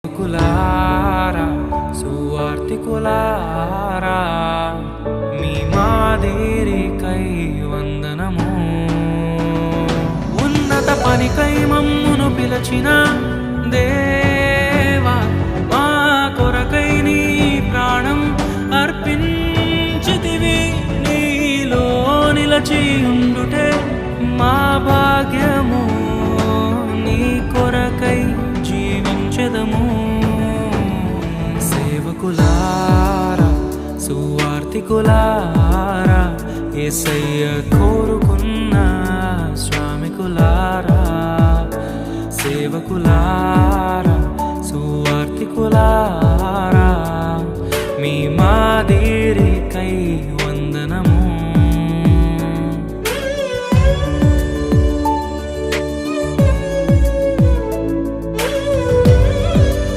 కులారా సువార్తికులారా మీ మాదిరికై వందనము. ఉన్నత పనికై మమ్మును పిలచిన దేవా, మా కొరకై నీ ప్రాణం అర్పించితివి. నీలో నిలచి ఉండుటే మా భాగ్యము, నీ కొరకై జీవించెదము. సేవకులారా సువార్తికులారా, యేసయ్య కోరుకున్న శ్రామికులారా. సేవకులారా సువార్తికులారా, మీ మాదిరికై